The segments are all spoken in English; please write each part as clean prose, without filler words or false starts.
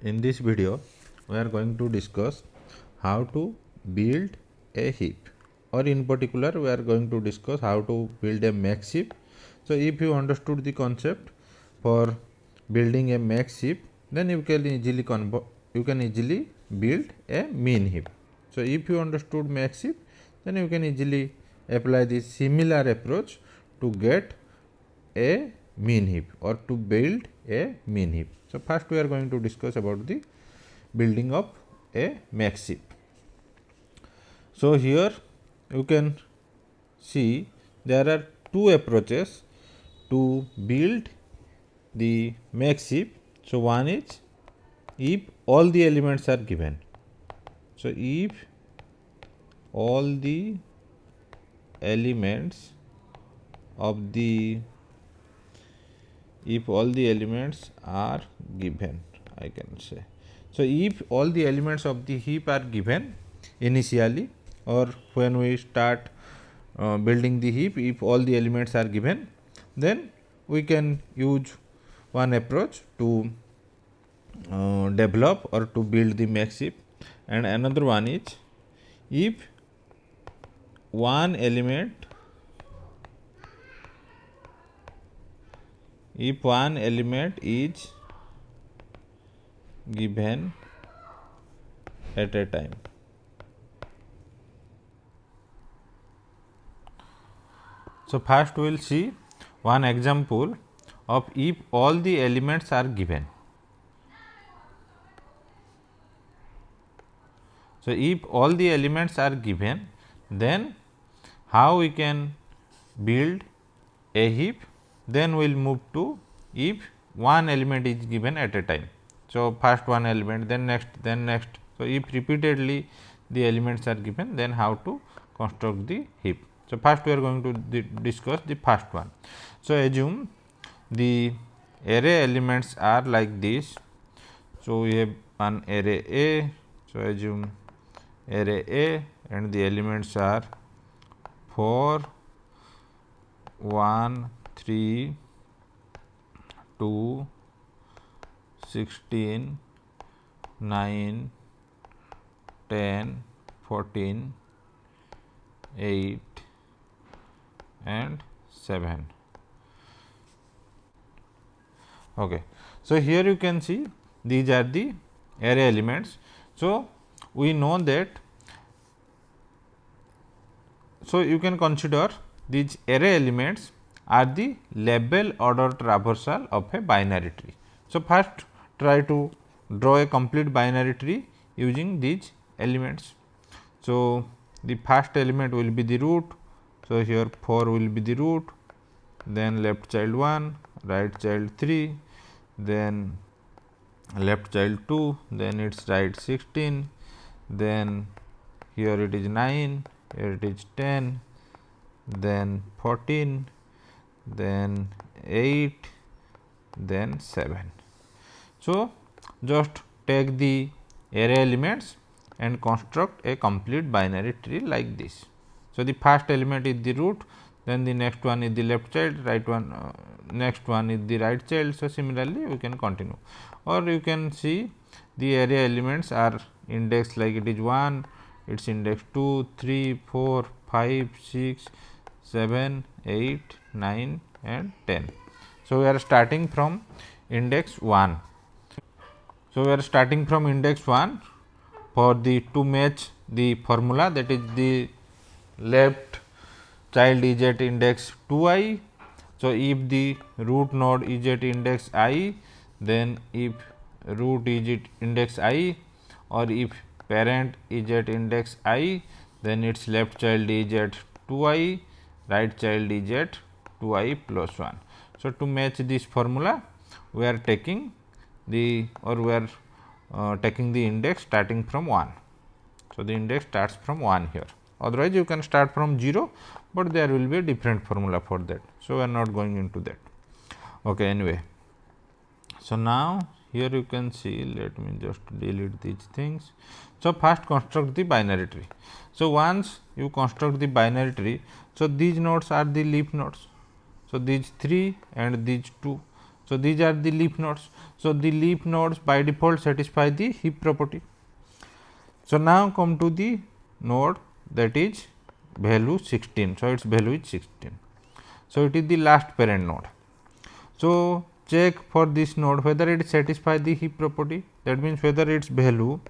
In this video, we are going to discuss how to build a heap, or in particular, we are going to discuss how to build a max heap. So, if you understood the concept for building a max heap, then you can easily build a min heap. So, if you understood max heap, then you can easily apply the similar approach to get a min heap or to build a min heap. So, first we are going to discuss about the building of a max heap. So, here you can see there are two approaches to build the max heap. So, one is if all the elements are given. So, if all the elements of the are given, I can say. So, if all the elements of the heap are given initially, or when we start building the heap, if all the elements are given, then we can use one approach to develop or to build the max heap, and another one is if one element is given at a time. So, first we will see one example of if all the elements are given. So, if all the elements are given, then how we can build a heap? Then we will move to if one element is given at a time. So, first one element, then next, then next. So, if repeatedly the elements are given, then how to construct the heap. So, first we are going to discuss the first one. So, assume the array elements are like this. So, we have one array A. So, assume array A and the elements are 4, 1, 3, 2, 16, 9, 10, 14, 8 and 7. Okay. So, here you can see these are the array elements. So, we know that, so you can consider these array elements are the label order traversal of a binary tree. So, first try to draw a complete binary tree using these elements. So, the first element will be the root. So, here 4 will be the root, then left child 1, right child 3, then left child 2, then its right 16, then here it is 9, here it is 10, then 14, then 8, then 7. So, just take the array elements and construct a complete binary tree like this. So, the first element is the root, then the next one is the left child, right one, next one is the right child. So, similarly we can continue, or you can see the array elements are indexed like it is 1, its index 2, 3, 4, 5, 6, 7, 8, 9 and 10. So, we are starting from index 1. So, we are starting from index 1 for the to match the formula, that is the left child is at index 2i. So, if the root node is at index I, then if root is at index I, or if parent is at index I, then its left child is at 2i, right child is at 2i plus 1. So, to match this formula, we are taking the, or we are taking the index starting from 1. So, the index starts from 1 here. Otherwise, you can start from 0, but there will be a different formula for that. So, we are not going into that. Okay, anyway. So, now here you can see, let me just delete these things. So, first construct the binary tree. So, once you construct the binary tree, so these nodes are the leaf nodes. So, these 3 and these 2. So, these are the leaf nodes. So, the leaf nodes by default satisfy the heap property. So, now come to the node that is value 16. So, its value is 16. So, it is the last parent node. So, check for this node whether it satisfies the heap property, that means whether its value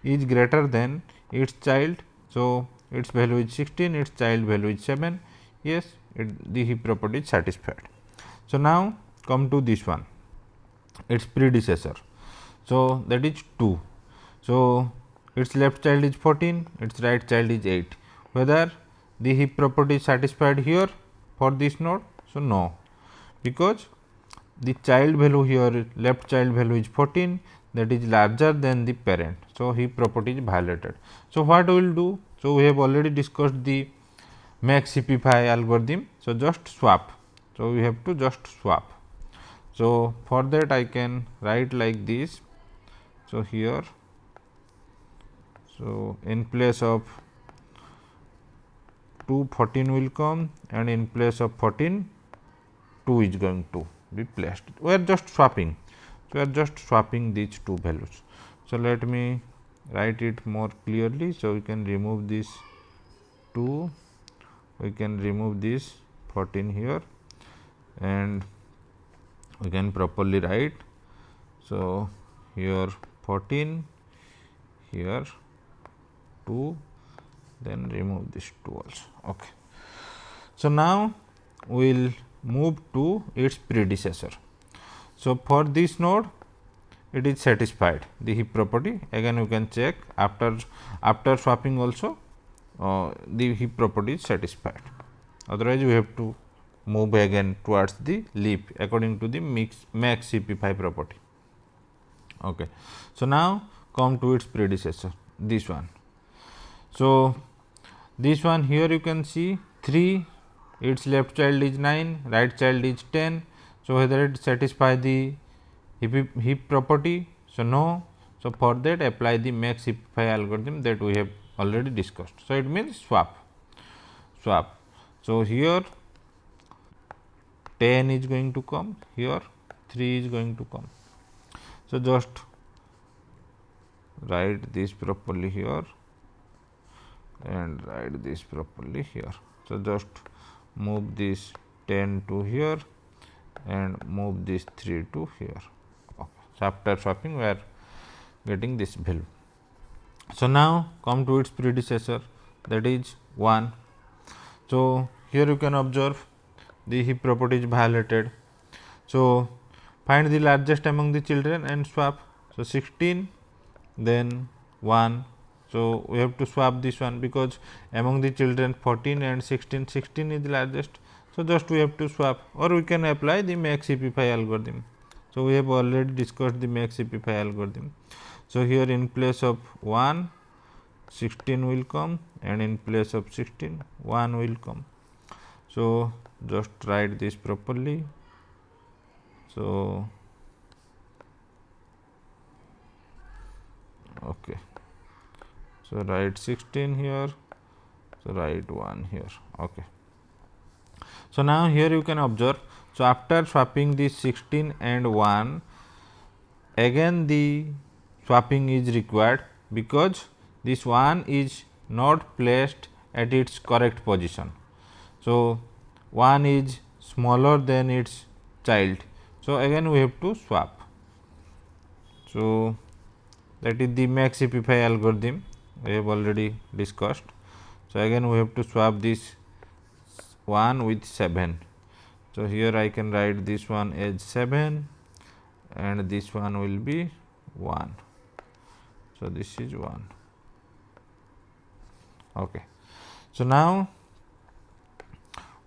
is greater than its child. So, its value is 16, its child value is 7, yes, the heap property is satisfied. So, now come to this one, its predecessor. So, that is 2. So, its left child is 14, its right child is 8. Whether the heap property is satisfied here for this node? So, no, because the child value here, left child value is 14, that is larger than the parent. So, heap property is violated. So, what we will do? So, we have already discussed the max CP5 algorithm. So, just swap. So, we have to just swap. So, for that I can write like this. So, here, so in place of 2, 14 will come, and in place of 14, 2 is going to be placed. We are just swapping. So, we are just swapping these two values. So, let me write it more clearly. So, we can remove this 2, we can remove this 14 here, and we can properly write. So, here 14, here 2, then remove this 2 also. Okay. So, now we will move to its predecessor. So, for this node it is satisfied the heap property. Again you can check after swapping also the heap property is satisfied. Otherwise, we have to move again towards the leaf according to the max CP5 property. Okay. So, now come to its predecessor, this one. So, this one here you can see 3, its left child is 9, right child is 10. So, whether it satisfy the heap property? So, no. So, for that apply the max CP5 algorithm that we have already discussed. So, it means swap. So, here 10 is going to come, here 3 is going to come. So, just write this properly here and write this properly here. So, just move this 10 to here and move this 3 to here. Okay. So, after swapping we are getting this value. So, now come to its predecessor, that is 1. So, here you can observe the heap property is violated. So, find the largest among the children and swap. So, 16, then 1. So, we have to swap this one because among the children 14 and 16, 16 is the largest. So, just we have to swap, or we can apply the max CP5 algorithm. So, we have already discussed the max CP5 algorithm. So, here in place of 1, 16 will come, and in place of 16, 1 will come. So, just write this properly. So, okay. So, write 16 here, so write 1 here. Okay. So, now here you can observe. So, after swapping this 16 and 1, again the swapping is required because this 1 is not placed at its correct position. So, 1 is smaller than its child. So, again we have to swap. So, that is the max CP5 algorithm we have already discussed. So, again we have to swap this 1 with 7. So, here I can write this one as 7 and this one will be 1. So, this is 1. Okay. So, now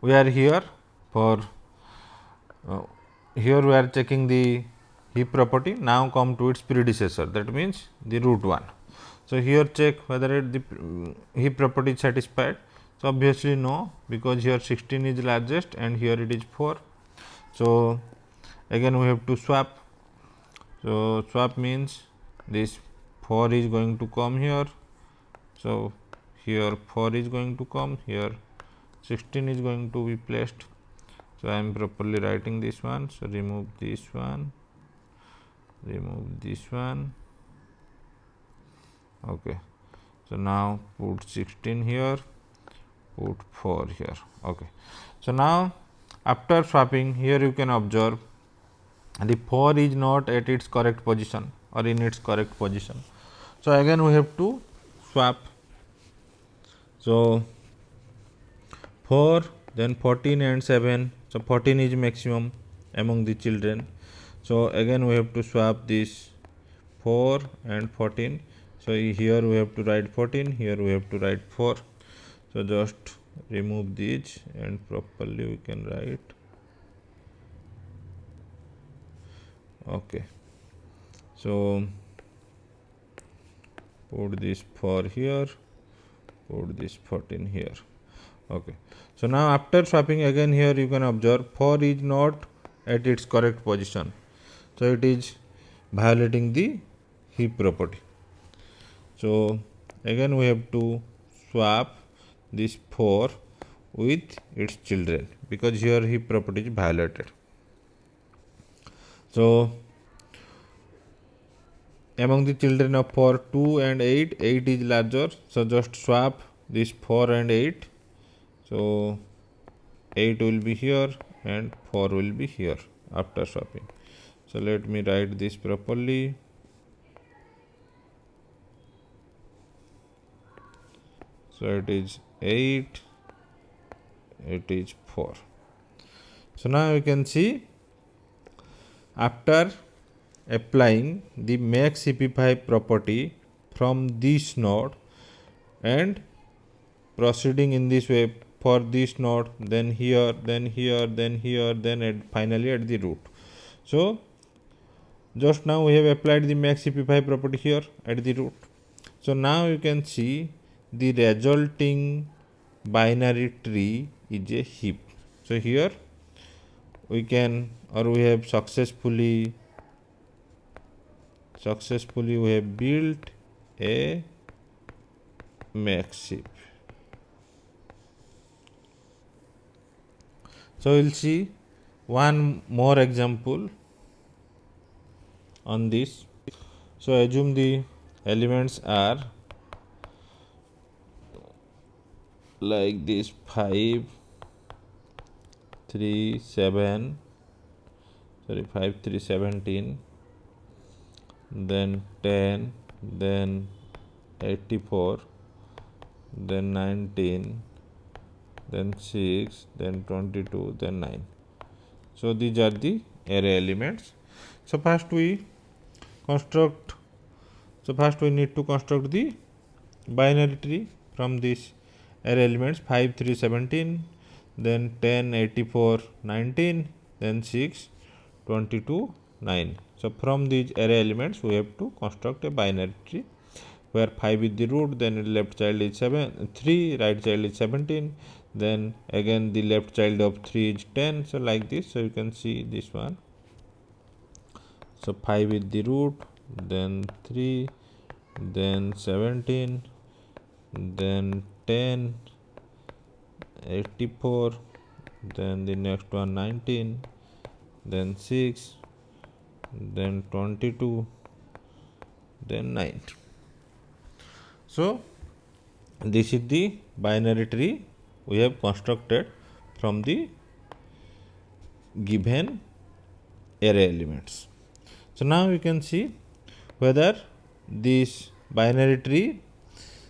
we are here for here we are checking the heap property. Now, come to its predecessor, that means the root 1. So, here check whether the heap property is satisfied. So, obviously no, because here 16 is largest and here it is 4. So, again we have to swap. So, swap means this 4 is going to come here. So, here 4 is going to come, here 16 is going to be placed. So I am properly writing this one. So remove this one, remove this one. Okay. So now put 16 here, put 4 here. Okay. So now after swapping, here you can observe the 4 is not at its correct position or in its correct position. So again we have to swap. So 4, then 14 and 7. So 14 is maximum among the children. So again we have to swap this 4 and 14. So here we have to write 14, here we have to write 4. So just remove these and properly we can write. Okay. So put this 4 here, put this 14 here. Okay. So now after swapping, again here you can observe 4 is not at its correct position. So it is violating the heap property. So again we have to swap this 4 with its children, because here heap property is violated. So among the children of 4, 2 and 8, 8 is larger. So just swap this 4 and 8. So 8 will be here and 4 will be here after swapping. So let me write this properly. So it is 8, it is 4. So now you can see, after applying the max CP5 property from this node and proceeding in this way for this node, then here, then here, then here, then finally at the root. So just now we have applied the max CP5 property here at the root. So now you can see the resulting binary tree is a heap. So here we can, or we have successfully we have built a max heap. So we'll see one more example on this. So assume the elements are like this: 5, 3, 7, 5, 3, 17, then 10, then 84, then 19, then 6, then 22, then 9. So these are the array elements. So first we need to construct the binary tree from this array elements: 5, 3, 17, then 10, 84, 19, then 6, 22, 9. So from these array elements we have to construct a binary tree where 5 is the root, then left child is 3, right child is 17, then again the left child of 3 is 10. So like this. So you can see this one. So 5 is the root, then 3, then 17, then 10, 84, then the next one 19, then 6, then 22, then 9. So this is the binary tree we have constructed from the given array elements. So now we can see whether this binary tree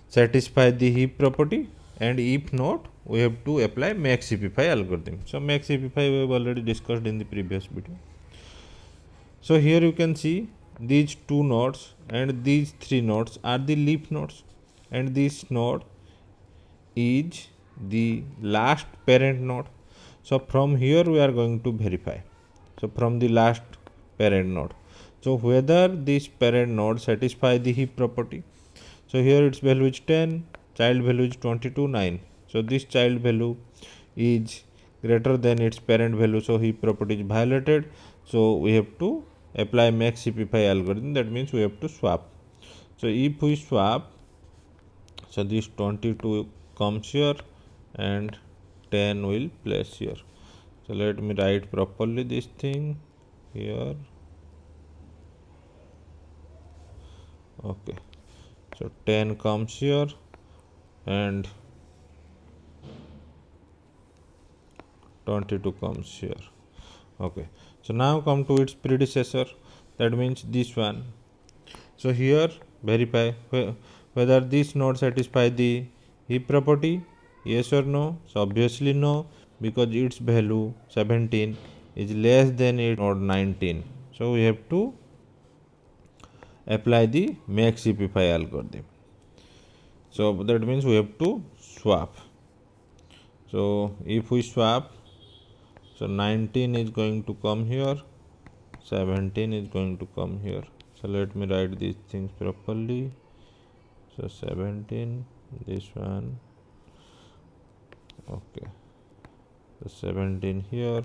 satisfies the heap property, and if not, we have to apply max CP5 algorithm. So max CP5 we have already discussed in the previous video. So here you can see these 2 nodes and these 3 nodes are the leaf nodes, and this node is the last parent node. So from here we are going to verify. So from the last parent node, so whether this parent node satisfy the heap property. So here its value is 10, child value is 22, 9. So this child value is greater than its parent value, so heap property is violated. So we have to apply max CP5 algorithm. That means we have to swap. So if we swap, so this 22 comes here and 10 will place here. So let me write properly this thing here. Okay, so 10 comes here and 22 comes here. Okay, so now come to its predecessor, that means this one. So here verify whether this node satisfy the heap property, yes or no. So obviously no, because its value 17 is less than its node 19. So we have to apply the max heapify algorithm. So that means we have to swap. So if we swap, so 19 is going to come here, 17 is going to come here. So let me write these things properly. So 17, this one, okay, so 17 here,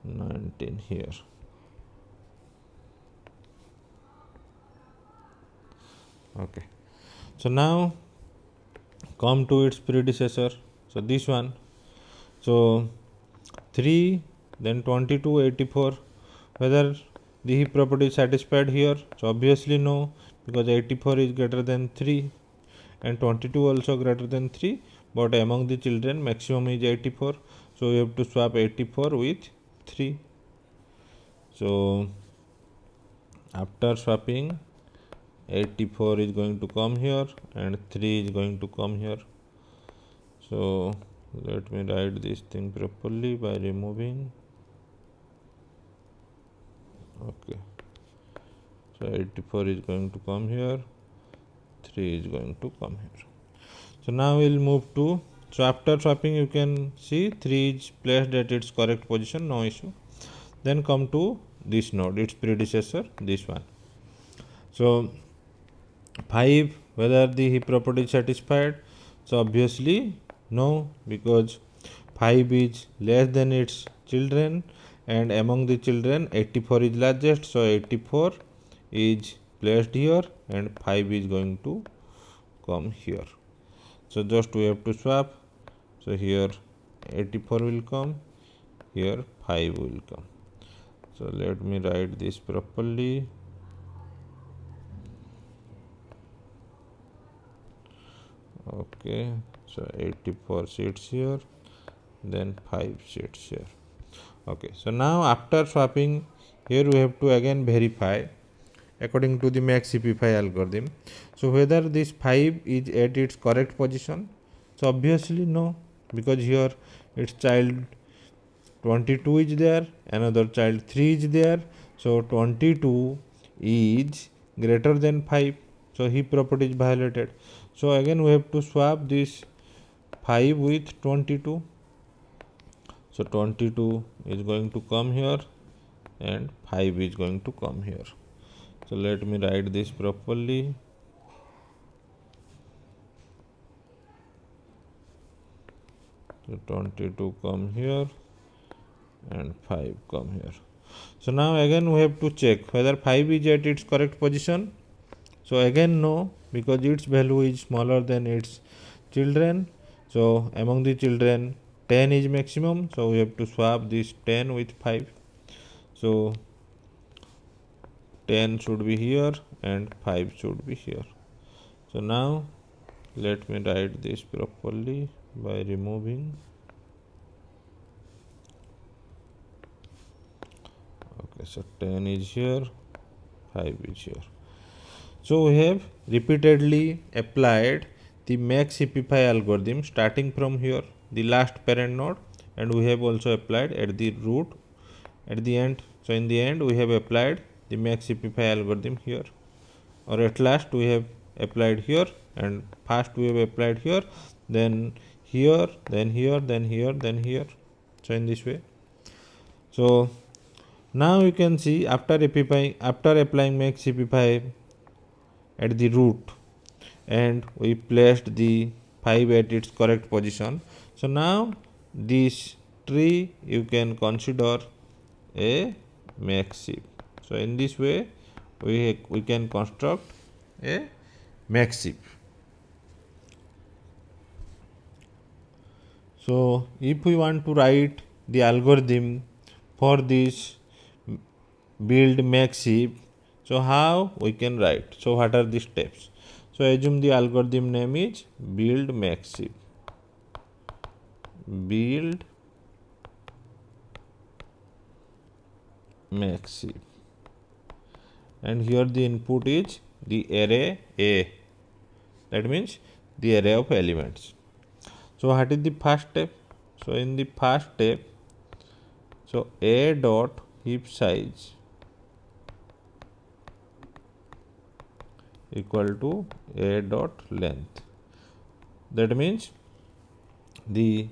19 here. Okay, so now come to its predecessor, so this one. So 3, then 22, 84, whether the heap property is satisfied here. So obviously no, because 84 is greater than 3 and 22 also greater than 3, but among the children maximum is 84. So we have to swap 84 with 3. So after swapping, 84 is going to come here and 3 is going to come here. So let me write this thing properly by removing. Okay, so 84 is going to come here, 3 is going to come here. So now we'll move to, so after swapping you can see 3 is placed at its correct position, no issue. Then come to this node, its predecessor, this one. So 5, whether the heap property is satisfied. So obviously no, because 5 is less than its children and among the children 84 is largest. So 84 is placed here and 5 is going to come here. So just we have to swap. So here 84 will come, here 5 will come. So let me write this properly. Okay, so 84 sits here, then 5 sits here. Okay, so now after swapping, here we have to again verify according to the max heapify algorithm. So whether this 5 is at its correct position. So obviously no, because here its child 22 is there, another child 3 is there. So 22 is greater than 5. So heap property is violated. So again we have to swap this 5 with 22. So 22 is going to come here and 5 is going to come here. So let me write this properly. So 22 come here and 5 come here. So now again we have to check whether 5 is at its correct position. So again no, because its value is smaller than its children. So among the children 10 is maximum, so we have to swap this 10 with 5. So 10 should be here and 5 should be here. So now let me write this properly by removing. Okay, so 10 is here, 5 is here. So we have repeatedly applied the max heapify algorithm starting from here, the last parent node, and we have also applied at the root at the end. So in the end we have applied the max heapify algorithm here, or at last we have applied here, and first we have applied here, then here, then here, then here, then here. So in this way. So now you can see after applying max heapify at the root and we placed the 5 at its correct position. So now this tree you can consider a max heap. So in this way we can construct a max heap. So if we want to write the algorithm for this build max heap. So how we can write? So what are the steps? So assume the algorithm name is build max heap. Build max heap. And here the input is the array A. That means the array of elements. So what is the first step? So in the first step, so A dot heap size equal to A dot length. That means the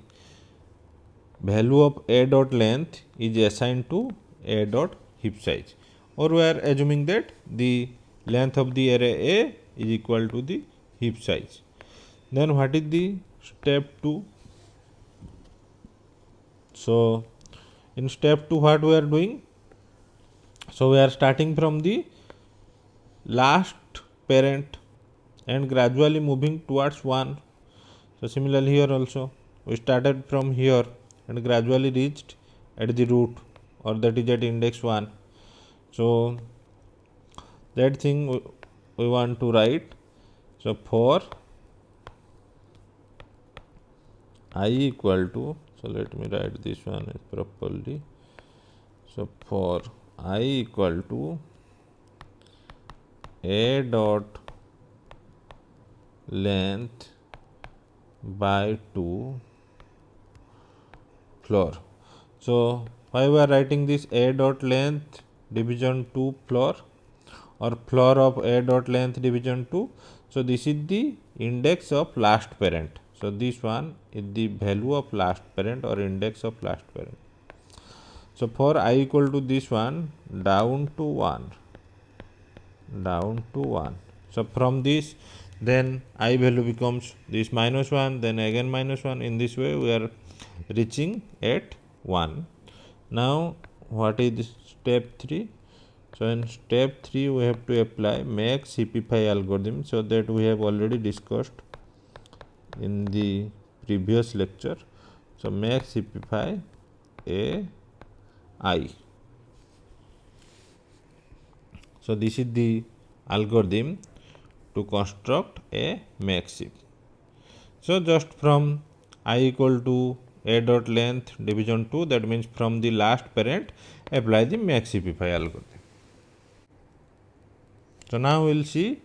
value of A dot length is assigned to A dot heap size, or we are assuming that the length of the array A is equal to the heap size. Then what is the step 2? So in step 2 what we are doing? So we are starting from the last parent and gradually moving towards 1. So similarly here also we started from here and gradually reached at the root, or that is at index 1. So that thing we want to write. So for I equal to, so let me write this one properly. So for I equal to A dot length by 2 floor. So why we are writing this A dot length division 2 floor, or floor of A dot length division 2? So this is the index of last parent. So this one is the value of last parent or index of last parent. So for I equal to this one down to 1. So from this, then I value becomes this -1, then again -1. In this way we are reaching at 1. Now what is step 3? So in step 3 we have to apply max heapify algorithm, so that we have already discussed in the previous lecture. So max heapify AI. So this is the algorithm to construct a max heap. So just from I equal to A dot length division 2, that means from the last parent, apply the max heapify algorithm. So now we will see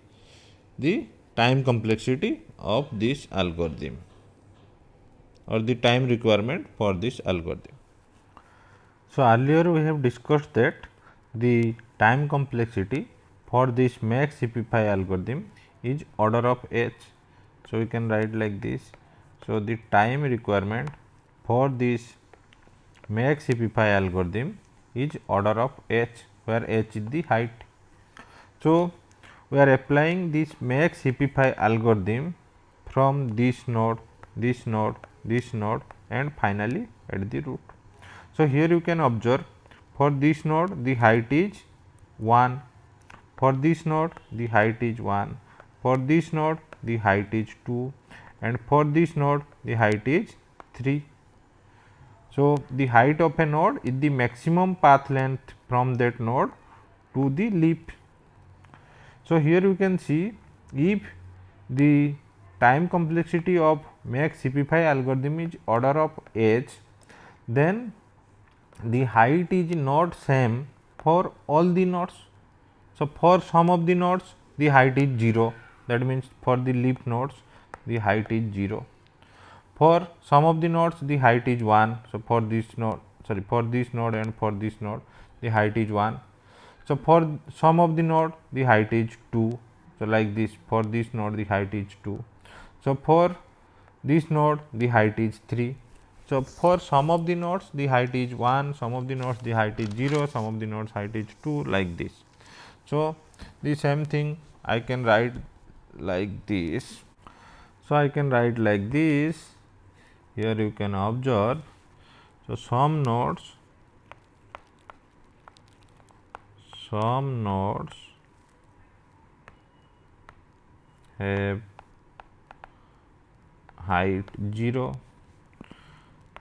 the time complexity of this algorithm, or the time requirement for this algorithm. So earlier we have discussed that the time complexity for this max heapify algorithm is order of h. So we can write like this. So the time requirement for this max heapify algorithm is order of h, where h is the height. So we are applying this max heapify algorithm from this node, this node, this node, and finally at the root. So here you can observe, for this node the height is 1, for this node the height is 1, for this node the height is 2, and for this node the height is 3. So the height of a node is the maximum path length from that node to the leaf. So here you can see, if the time complexity of max heapify algorithm is order of h, then the height is not same for all the nodes. So for some of the nodes the height is 0, that means for the leaf nodes the height is 0. For some of the nodes the height is 1. So for this node, for this node and for this node the height is 1. So for some of the node the height is 2. So like this, for this node the height is 2. So for this node the height is 3. So for some of the nodes the height is 1, some of the nodes the height is 0, some of the nodes height is 2, like this. So the same thing I can write like this. So I can write like this. Here you can observe. So some nodes have height 0,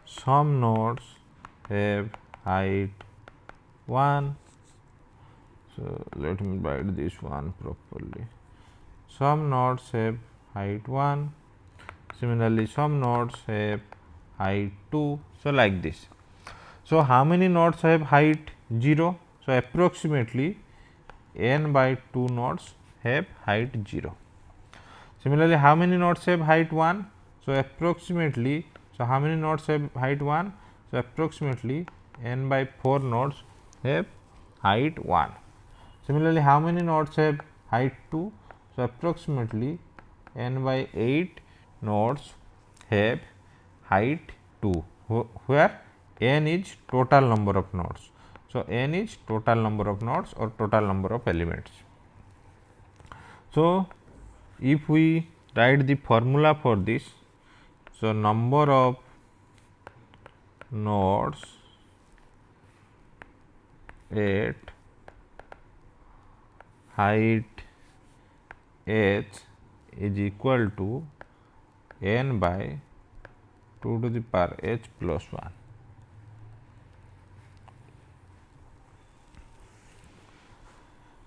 some nodes have height 1. So, let me write this one properly. Some nodes have height 1. Similarly, some nodes have height 2. So, like this. So, how many nodes have height 0? So, approximately n by 2 nodes have height 0. Similarly, how many nodes have height 1? So, approximately, so how many nodes have height 1? So, approximately n by 4 nodes have height 1. Similarly, how many nodes have height 2? So, approximately n by 8 nodes have height 2, where n is total number of nodes. So, n is total number of nodes or total number of elements. So, if we write the formula for this, so number of nodes at height h is equal to n by 2 to the power h plus 1.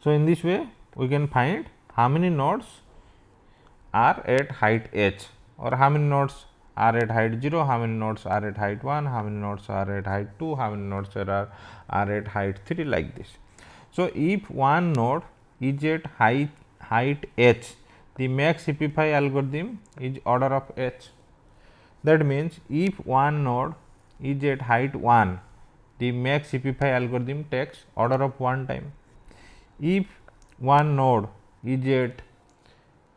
So, in this way we can find how many nodes are at height h, or how many nodes are at height 0, how many nodes are at height 1, how many nodes are at height 2, how many nodes are at height 3, like this. So, if one node is at height h, the max simplify algorithm is order of h. That means, if one node is at height 1, the max simplify algorithm takes order of 1 time. If one node is at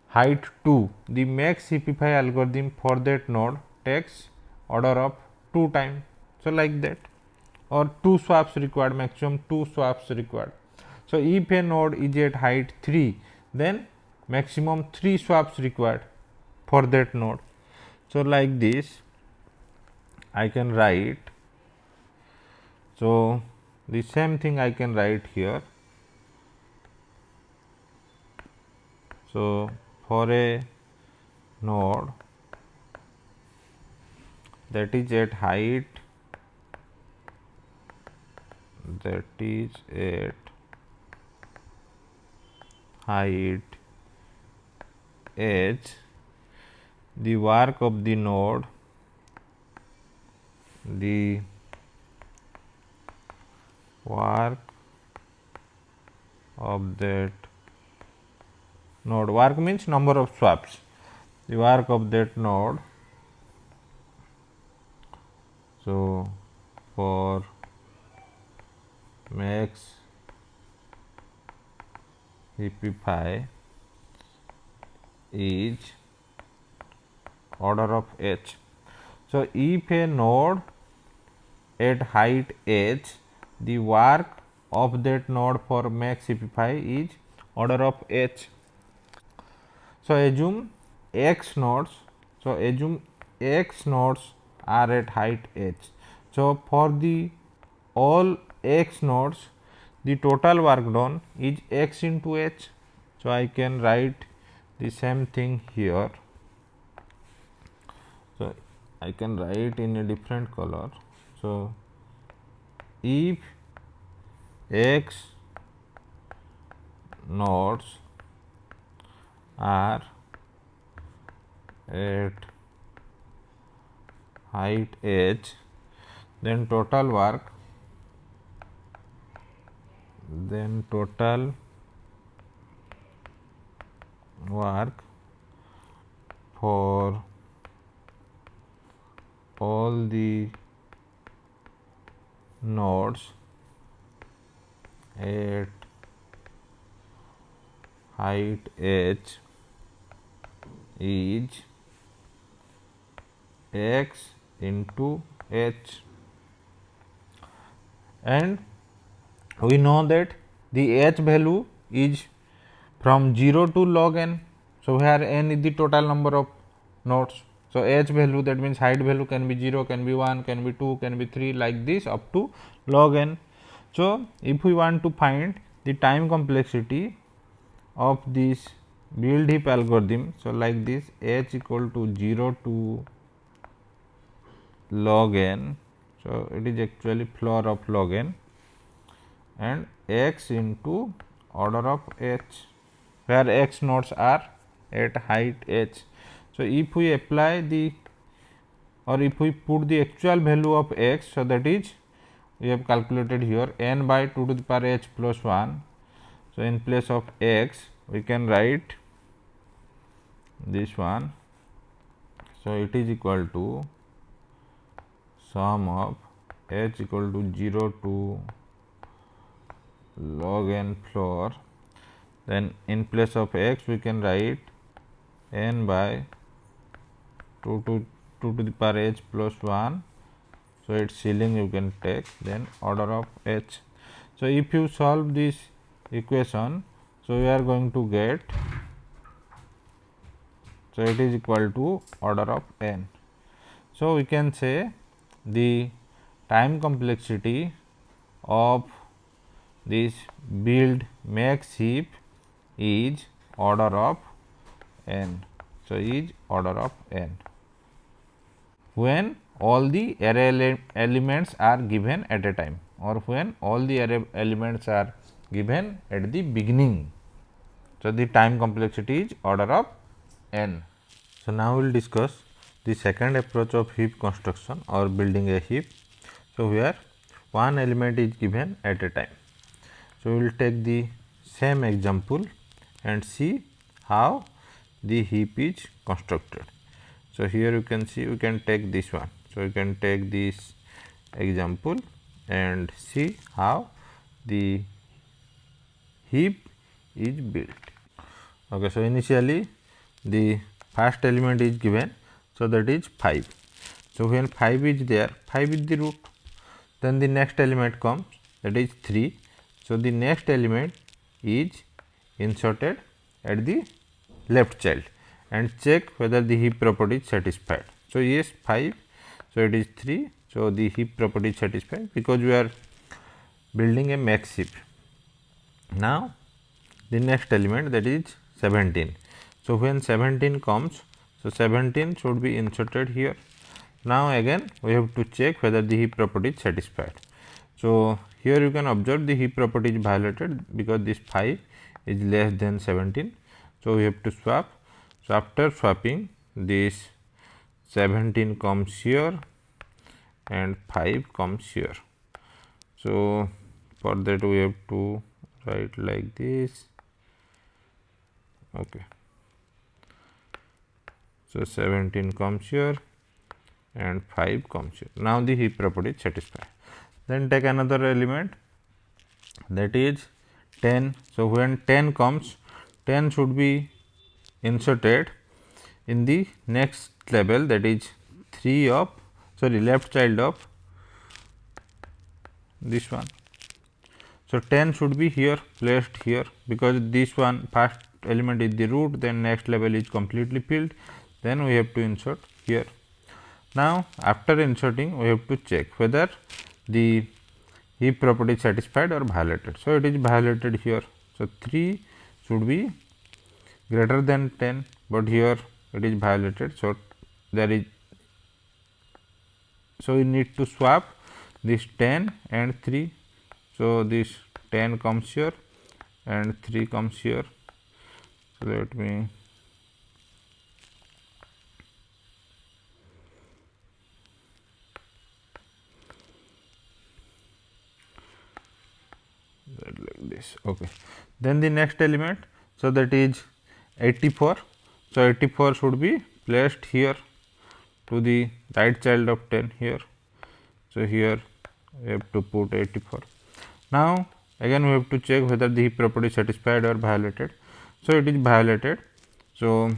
height 2, the max simplify algorithm for that node takes order of 2 time. So, like that, or 2 swaps required, maximum 2 swaps required. So, if a node is at height 3, then maximum 3 swaps required for that node. So, like this I can write. So, the same thing I can write here. So, for a node that is at height h, the work of the node, work means number of swaps, the work of that node. So, for max heapify is order of h. So, if a node at height h, the work of that node for max heapify is order of h. So, assume x nodes. So, assume x nodes are at height h. So, for the all x nodes, the total work done is x into h. So, I can write the same thing here. So, I can write in a different color. So, if x nodes are at height h, then total work for all the nodes at height h is x into h, and we know that the h value is from 0 to log n. So, where n is the total number of nodes. So, h value, that means height value can be 0, can be 1, can be 2, can be 3, like this up to log n. So, if we want to find the time complexity of this build heap algorithm, so like this h equal to 0 to log n. So, it is actually floor of log n and x into order of h, where x nodes are at height h. So, if we apply the or if we put the actual value of x, so that is we have calculated here n by 2 to the power h plus 1. So, in place of x we can write this one. So, it is equal to sum of h equal to 0 to log n floor. Then in place of x we can write n by 2 to the power h plus 1. So, its ceiling you can take, then order of h. So, if you solve this equation, so we are going to get, so it is equal to order of n. So, we can say the time complexity of this build max heap is order of n. So, is order of n when all the array elements are given at a time, or when all the array elements are given at the beginning. So, the time complexity is order of n. So, now we will discuss the second approach of heap construction or building a heap. So, where one element is given at a time. So, we will take the same example and see how the heap is constructed. So, here you can see we can take this one. So, you can take this example and see how the heap is built. Okay, so, initially the first element is given, so that is 5. So, when 5 is there, 5 is the root, then the next element comes, that is 3. So, the next element is inserted at the left child and check whether the heap property is satisfied. So, yes 5, so it is 3. So, the heap property is satisfied because we are building a max heap. Now, the next element, that is 17. So, when 17 comes, so 17 should be inserted here. Now, again we have to check whether the heap property is satisfied. So, here you can observe the heap property is violated because this 5 is less than 17. So, we have to swap. So, after swapping, this 17 comes here and 5 comes here. So, for that we have to write like this. Okay. So, 17 comes here and 5 comes here. Now, the heap property is satisfied. Then take another element, that is 10. So, when 10 comes, 10 should be inserted in the next level, that is 3 of left child of this one. So, 10 should be here placed here because this one first element is the root, then next level is completely filled, then we have to insert here. Now, after inserting we have to check whether the heap property is satisfied or violated. So, it is violated here. So, 3 should be greater than 10, but here it is violated. So, there is, so we need to swap this 10 and 3. So, this 10 comes here and 3 comes here. So, let me like this. Okay. Then the next element, so that is 84. So, 84 should be placed here to the right child of 10 here. So, here we have to put 84. Now, again we have to check whether the heap property is satisfied or violated. So, it is violated. So,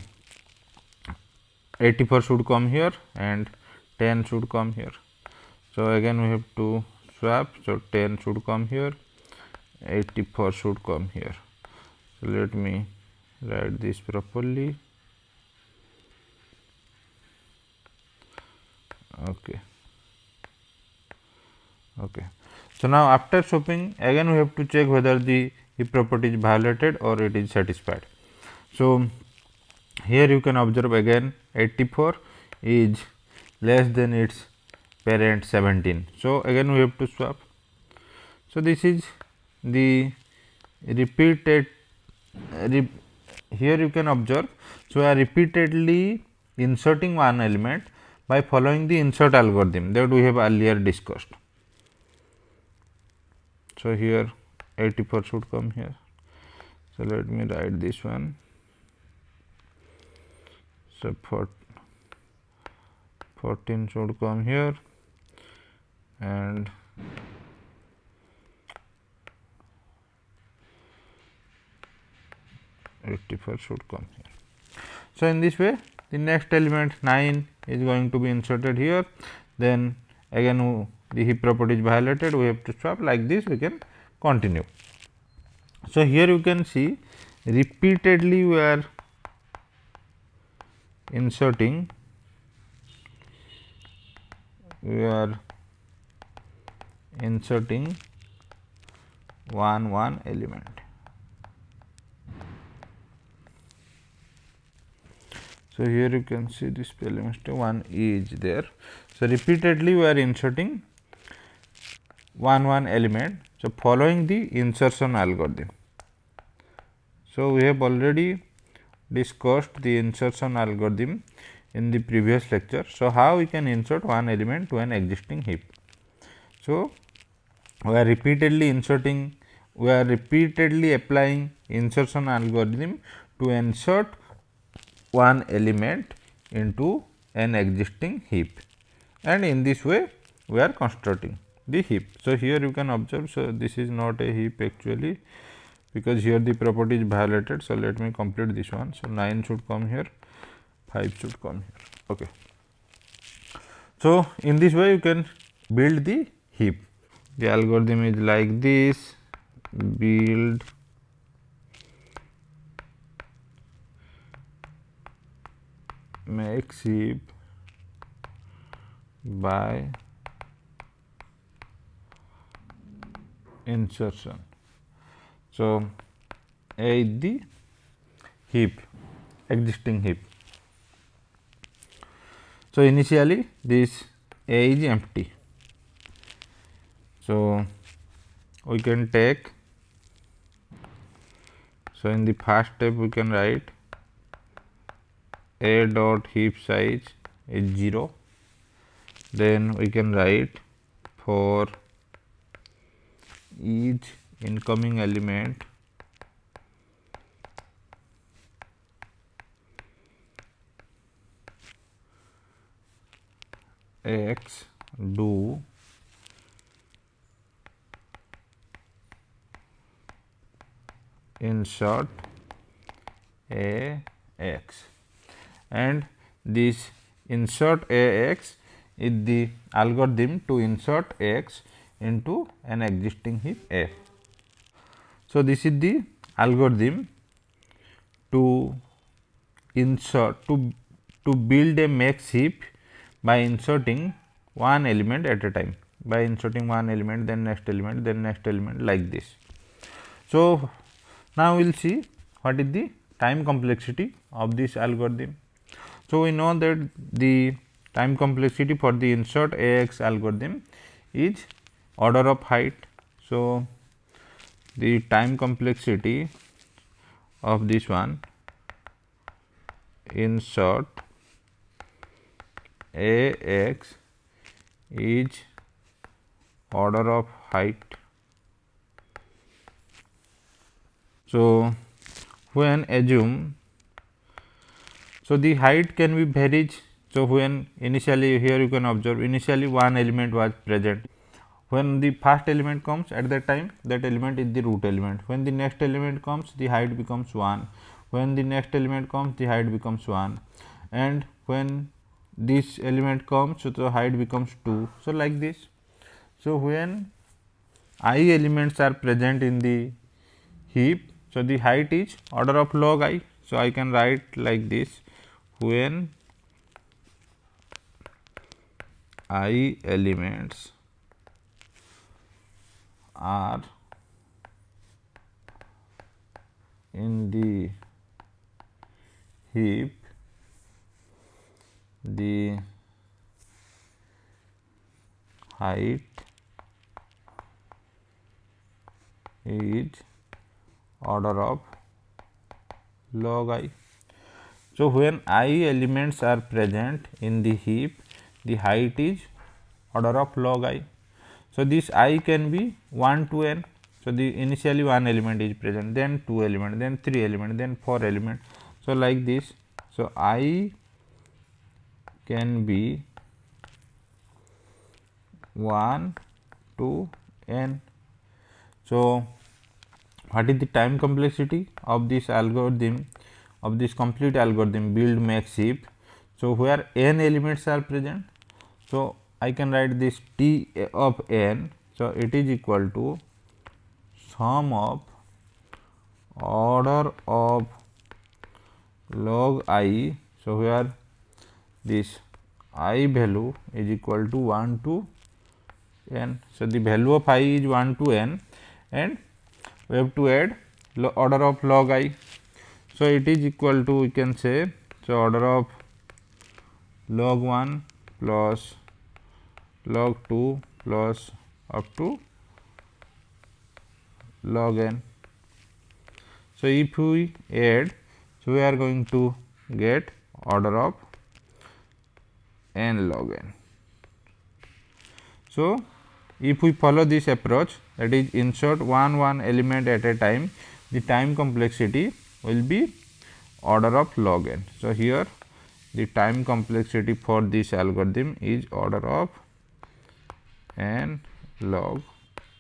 84 should come here and 10 should come here. So, again we have to swap. So, 10 should come here, 84 should come here. So, let me write this properly. Okay. Okay. So, now after swapping, again we have to check whether the heap property is violated or it is satisfied. So, here you can observe again 84 is less than its parent 17. So, again we have to swap. So, this is the repeated here you can observe. So, we are repeatedly inserting one element by following the insert algorithm that we have earlier discussed. So, here 84 should come here. So, let me write this one. So, 14 should come here and should come here. So, in this way the next element 9 is going to be inserted here, then again the heap property is violated, we have to swap. Like this we can continue. So, here you can see repeatedly we are inserting one element. So, here you can see this spelling mistake, one is there. So, repeatedly we are inserting one element. So, following the insertion algorithm. So, we have already discussed the insertion algorithm in the previous lecture. So, how we can insert one element to an existing heap. So, we are repeatedly applying insertion algorithm to insert one element into an existing heap, and in this way we are constructing the heap. So, here you can observe. So, this is not a heap actually, because here the property is violated. So, let me complete this one. So, 9 should come here, 5 should come here. Okay. So, in this way you can build the heap. The algorithm is like this: build makes heap by insertion. So, A is the heap, existing heap. So, initially this A is empty. So, we can take, so in the first step we can write A dot heap size is 0, then we can write for each incoming element x do insert a x, and this insert a x is the algorithm to insert x into an existing heap A. So, this is the algorithm to insert to build a max heap by inserting one element at a time, by inserting one element, then next element, then next element, like this. So, now we will see what is the time complexity of this algorithm. So, we know that the time complexity for the insert AX algorithm is order of height. So, the time complexity of this one insert AX is order of height. So, when assume, so the height can be varied. So, when initially here you can observe initially one element was present. When the first element comes, at that time that element is the root element. When the next element comes, the height becomes 1. When the next element comes, the height becomes 1, and when this element comes, so the height becomes 2. So, like this. So, when I elements are present in the heap, so the height is order of log I. So, I can write like this: when I elements are in the heap, the height is order of log I. So, when I elements are present in the heap, the height is order of log I. So, this I can be 1 to n. So, the initially one element is present, then two element, then three element, then four element. So, like this. So, I can be 1 to n. So, what is the time complexity of this algorithm, of this complete algorithm build max heap? So, where n elements are present. So, I can write this T of n. So, it is equal to sum of order of log I. So, where this I value is equal to 1 to n. So, the value of I is 1 to n and we have to add order of log I. So, it is equal to, we can say, so order of log 1 plus log 2 plus up to log n. So, if we add, so we are going to get order of n log n. So, if we follow this approach, that is insert one element at a time, the time complexity will be order of log n. So, here the time complexity for this algorithm is order of n log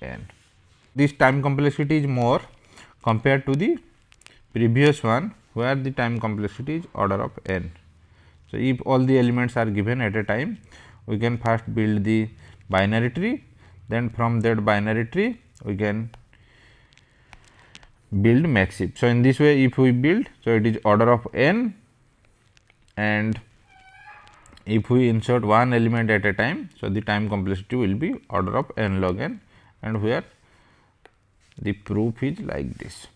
n. This time complexity is more compared to the previous one, where the time complexity is order of n. So, if all the elements are given at a time, we can first build the binary tree, then from that binary tree we can build max heap. So, in this way if we build, so it is order of n, and if we insert one element at a time, so the time complexity will be order of n log n, and where the proof is like this.